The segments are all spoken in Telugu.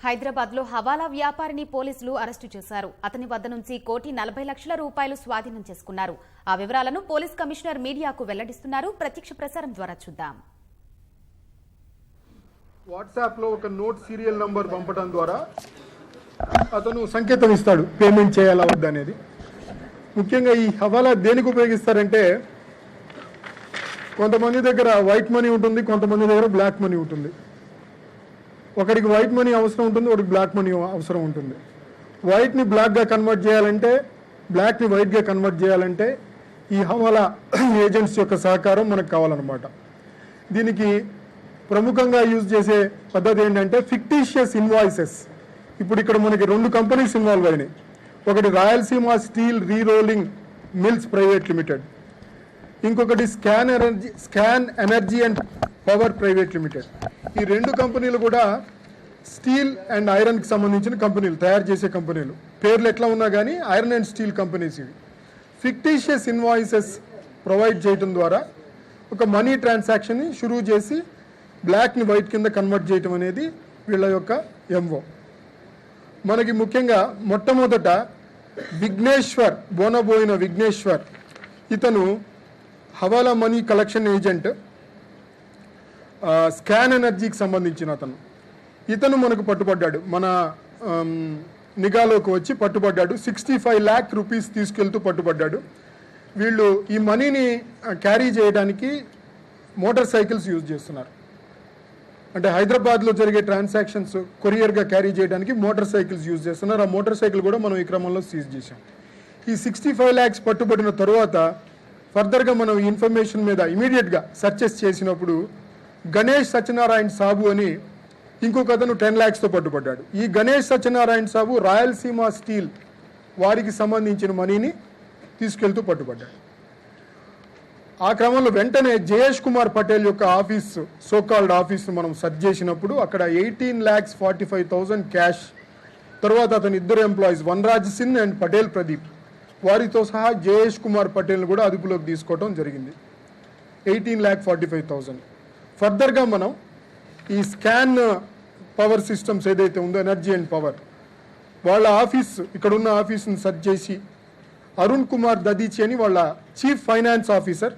హైదరాబాద్ లో హవాలా వ్యాపారిని పోలీసులు అరెస్టు చేశారు. అతని వద్ద నుంచి ₹1,40,00,000 స్వాధీనం చేసుకున్నారు. ఆ వివరాలను పోలీస్ కమిషనర్ మీడియాకు వెల్లడిస్తున్నారు. ప్రత్యక్ష ప్రసారం ద్వారా చూద్దాం. వాట్సాప్ లో ఒక నోట్ సీరియల్ నంబర్ పంపడం ద్వారా అతను సంకేతం ఇస్తాడు పేమెంట్ చేయాలా వద్దా అనేది. ముఖ్యంగా ఈ హవాలా దేనికి ఉపయోగిస్తారంటే, కొంతమంది దగ్గర వైట్ మనీ ఉంటుంది, కొంతమంది దగ్గర బ్లాక్ మనీ ఉంటుంది. ఒకరికి వైట్ మనీ అవసరం ఉంటుంది, ఒకరికి బ్లాక్ మనీ అవసరం ఉంటుంది. వైట్ని బ్లాక్గా కన్వర్ట్ చేయాలంటే, బ్లాక్ని వైట్గా కన్వర్ట్ చేయాలంటే ఈ హవాలా ఏజెంట్స్ యొక్క సహకారం మనకు కావాలన్నమాట. దీనికి ప్రముఖంగా యూజ్ చేసే పద్ధతి ఏంటంటే ఫిక్టీషియస్ ఇన్వాయిసెస్. ఇప్పుడు ఇక్కడ మనకి 2 కంపెనీస్ ఇన్వాల్వ్ అయినాయి. ఒకటి Rayalaseema steel rerolling mills private limited, ఇంకొకటి scan energy and power private limited. ఈ 2 కంపెనీలు కూడా స్టీల్ అండ్ ఐరన్కి సంబంధించిన కంపెనీలు, తయారు చేసే కంపెనీలు. పేర్లు ఎట్లా ఉన్నా కానీ ఐరన్ అండ్ స్టీల్ కంపెనీస్ ఇవి. ఫిక్టీషియస్ ఇన్వాయిసెస్ ప్రొవైడ్ చేయడం ద్వారా ఒక మనీ ట్రాన్సాక్షన్ని షురూ చేసి బ్లాక్ని వైట్ కింద కన్వర్ట్ చేయటం అనేది వీళ్ళ యొక్క ఎంఓ. మనకి ముఖ్యంగా మొట్టమొదట విఘ్నేశ్వర్, బోనబోయిన విఘ్నేశ్వర్, ఇతను హవాలా మనీ కలెక్షన్ ఏజెంట్, స్కాన్ ఎనర్జీకి సంబంధించిన ఇతను మనకు పట్టుబడ్డాడు, మన నిఘాలోకి వచ్చి పట్టుబడ్డాడు. 65 lakh rupees తీసుకెళ్తూ పట్టుబడ్డాడు. వీళ్ళు ఈ మనీని క్యారీ చేయడానికి మోటార్ సైకిల్స్ యూజ్ చేస్తున్నారు. అంటే హైదరాబాద్లో జరిగే ట్రాన్సాక్షన్స్ కొరియర్గా క్యారీ చేయడానికి మోటార్ సైకిల్స్ యూజ్ చేస్తున్నారు. ఆ మోటార్ సైకిల్ కూడా మనం ఈ క్రమంలో సీజ్ చేసాం. ఈ 65 lakhs పట్టుబడిన తరువాత ఫర్దర్గా మనం ఈ ఇన్ఫర్మేషన్ మీద ఇమీడియట్గా సర్చెస్ చేసినప్పుడు గణేష్ సత్యనారాయణ సాబు అని ఇంకొక అతను 10 lakhsతో పట్టుబడ్డాడు. ఈ గణేష్ సత్యనారాయణ సాబు రాయలసీమ స్టీల్ వారికి సంబంధించిన మనీని తీసుకెళ్తూ పట్టుబడ్డాడు. ఆ క్రమంలో వెంటనే జయేష్ కుమార్ పటేల్ యొక్క ఆఫీసు, సోకాల్డ్ ఆఫీసు మనం సెర్చ్ చేసినప్పుడు అక్కడ 18,45,000 క్యాష్, తర్వాత అతని 2 ఎంప్లాయీస్ వన్రాజ్ సింగ్ అండ్ పటేల్ ప్రదీప్, వారితో సహా జయేష్ కుమార్ పటేల్ని కూడా అదుపులోకి తీసుకోవడం జరిగింది. 18,45,000. ఫర్దర్గా మనం ఈ స్కాన్ పవర్ సిస్టమ్స్ ఏదైతే ఉందో, ఎనర్జీ అండ్ పవర్, వాళ్ళ ఆఫీస్, ఇక్కడున్న ఆఫీస్ని సెర్చ్ చేసి అరుణ్ కుమార్ దదీచి అని వాళ్ళ చీఫ్ ఫైనాన్స్ ఆఫీసర్,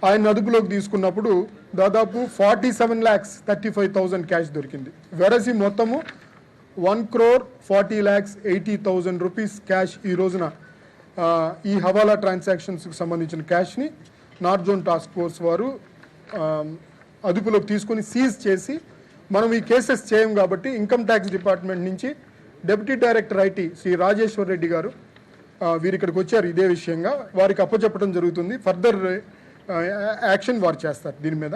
ఆయన అదుపులోకి తీసుకున్నప్పుడు దాదాపు 47,35,000 క్యాష్ దొరికింది. వెరసి మొత్తము 1,40,80,000 రూపీస్ క్యాష్ ఈ రోజున ఈ హవాలా ట్రాన్సాక్షన్స్కి సంబంధించిన క్యాష్ని నార్త్ జోన్ టాస్క్ ఫోర్స్ వారు అదుపులోకి తీసుకుని సీజ్ చేసి, మనం ఈ కేసెస్ చేయం కాబట్టి ఇన్కమ్ ట్యాక్స్ డిపార్ట్మెంట్ నుంచి deputy director IT Shri Rajeshwar Reddy గారు వీరు ఇక్కడికి వచ్చారు. ఇదే విషయంగా వారికి అప్పచెప్పడం జరుగుతుంది. ఫర్దర్ యాక్షన్ వారు చేస్తారు దీని మీద.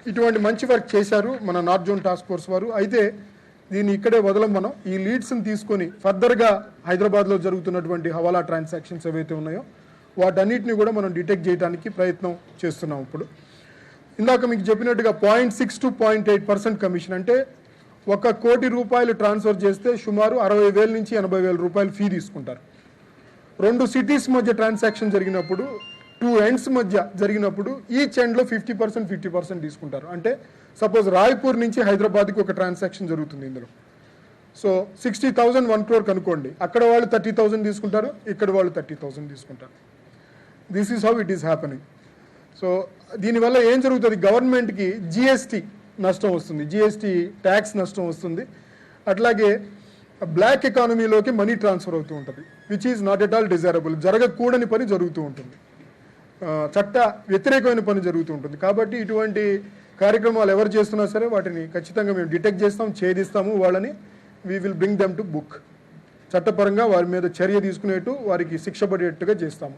ఇటువంటి మంచి వర్క్ చేశారు మన నార్త్ జోన్ టాస్క్ ఫోర్స్ వారు. అయితే దీన్ని ఇక్కడే వదలం. మనం ఈ లీడ్స్ని తీసుకొని ఫర్దర్గా హైదరాబాద్లో జరుగుతున్నటువంటి హవాలా ట్రాన్సాక్షన్స్ ఏవైతే ఉన్నాయో వాటన్నిటిని కూడా మనం డిటెక్ట్ చేయడానికి ప్రయత్నం చేస్తున్నాం. ఇప్పుడు ఇందాక మీకు చెప్పినట్టుగా 0.6 to 0.8% కమిషన్, అంటే 1 కోటి రూపాయలు ట్రాన్స్ఫర్ చేస్తే సుమారు 60,000 నుంచి 80,000 రూపాయలు ఫీ తీసుకుంటారు. 2 సిటీస్ మధ్య ట్రాన్సాక్షన్ జరిగినప్పుడు, 2 ఎండ్స్ మధ్య జరిగినప్పుడు ఈచ్ ఎండ్లో 50% తీసుకుంటారు. అంటే సపోజ్ రాయ్పూర్ నుంచి హైదరాబాద్కి ఒక ట్రాన్సాక్షన్ జరుగుతుంది. ఇందులో సో 60,000 1 crore కనుకోండి, అక్కడ వాళ్ళు 30,000 తీసుకుంటారు, ఇక్కడ వాళ్ళు 30,000 తీసుకుంటారు. This is how it is happening. So దీనివల్ల ఏం జరుగుతుంది, గవర్నమెంట్కి జిఎస్టీ నష్టం వస్తుంది, జిఎస్టీ ట్యాక్స్ నష్టం వస్తుంది. అట్లాగే బ్లాక్ ఎకానమీలోకి మనీ ట్రాన్స్ఫర్ అవుతూ ఉంటుంది, which is not at all desirable. జరగకూడని పని జరుగుతూ ఉంటుంది, చట్ట వ్యతిరేకమైన పని జరుగుతూ ఉంటుంది. కాబట్టి ఇటువంటి కార్యక్రమాలు ఎవరు చేస్తున్నా సరే వాటిని ఖచ్చితంగా మేము డిటెక్ట్ చేస్తాం, ఛేదిస్తాము. వాళ్ళని we will bring them to book. చట్టపరంగా వారి మీద చర్య తీసుకునేట్టు, వారికి శిక్ష పడేట్టుగా చేస్తాము.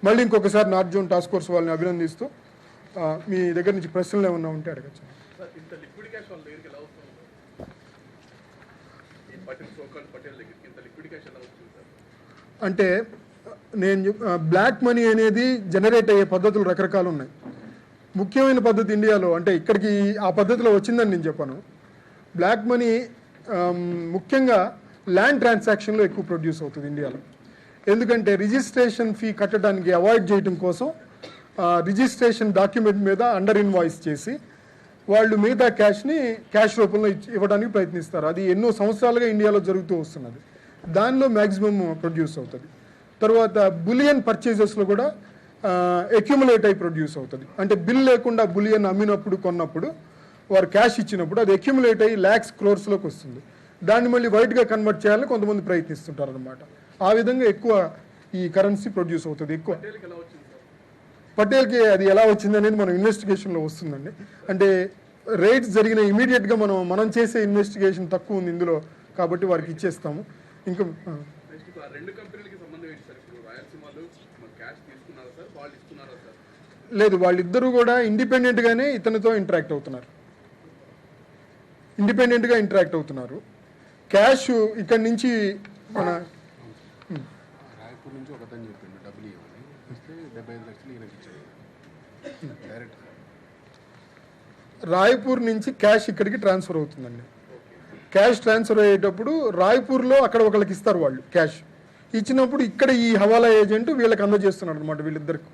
మళ్ళీ ఇంకొకసారి నార్త్ జోన్ టాస్క్ ఫోర్స్ వాళ్ళని అభినందిస్తూ మీ దగ్గర నుంచి ప్రశ్నలు ఏమన్నా ఉంటే అడగచ్చు. అంటే నేను బ్లాక్ మనీ అనేది జనరేట్ అయ్యే పద్ధతులు రకరకాలు ఉన్నాయి. ముఖ్యమైన పద్ధతి ఇండియాలో, అంటే ఇక్కడికి ఆ పద్ధతిలో వచ్చిందని నేను చెప్పాను. బ్లాక్ మనీ ముఖ్యంగా ల్యాండ్ ట్రాన్సాక్షన్లో ఎక్కువ ప్రొడ్యూస్ అవుతుంది ఇండియాలో. ఎందుకంటే రిజిస్ట్రేషన్ ఫీ కట్టడానికి అవాయిడ్ చేయడం కోసం రిజిస్ట్రేషన్ డాక్యుమెంట్ మీద అండర్ ఇన్వాయిస్ చేసి వాళ్ళు మిగతా క్యాష్ని క్యాష్ రూపంలో ఇవ్వడానికి ప్రయత్నిస్తారు. అది ఎన్నో సంవత్సరాలుగా ఇండియాలో జరుగుతూ వస్తున్నది. దానిలో మ్యాక్సిమం ప్రొడ్యూస్ అవుతుంది. తర్వాత బులియన్ పర్చేజెస్లో కూడా అక్యుములేట్ అయి ప్రొడ్యూస్ అవుతుంది. అంటే బిల్ లేకుండా బులియన్ అమ్మినప్పుడు కొన్నప్పుడు వారు క్యాష్ ఇచ్చినప్పుడు అది అక్యుములేట్ అయ్యి ల్యాక్స్ క్రోర్స్లోకి వస్తుంది. దాన్ని మళ్ళీ వైట్గా కన్వర్ట్ చేయాలని కొంతమంది ప్రయత్నిస్తుంటారు అనమాట. ఆ విధంగా ఎక్కువ ఈ కరెన్సీ ప్రొడ్యూస్ అవుతుంది. ఎక్కువ పటేల్కి అది ఎలా వచ్చింది అనేది మనం ఇన్వెస్టిగేషన్లో వస్తుందండి. అంటే రైడ్స్ జరిగిన ఇమీడియట్గా మనం చేసే ఇన్వెస్టిగేషన్ తక్కువ ఉంది ఇందులో, కాబట్టి వారికి ఇచ్చేస్తాము. ఇంకా లేదు, వాళ్ళిద్దరూ కూడా ఇండిపెండెంట్గానే ఇతనితో ఇంటరాక్ట్ అవుతున్నారు. క్యాష్ ఇక్కడి నుంచి మన రాయపూర్ నుంచి ఒకతని చెప్పిండు డబ్బులు ఇవ్వని వస్తే 75 లక్షలు ఈయనకి ఇచ్చాడు డైరెక్ట్. రాయ్పూర్ నుంచి క్యాష్ ఇక్కడికి ట్రాన్స్ఫర్ అవుతుందండి. క్యాష్ ట్రాన్స్ఫర్ అయ్యేటప్పుడు రాయ్పూర్లో అక్కడ ఒకరికి ఇస్తారు. వాళ్ళు క్యాష్ ఇచ్చినప్పుడు ఇక్కడ ఈ హవాలా ఏజెంట్ వీళ్ళకి అందజేస్తున్నాడు అనమాట, వీళ్ళిద్దరికి.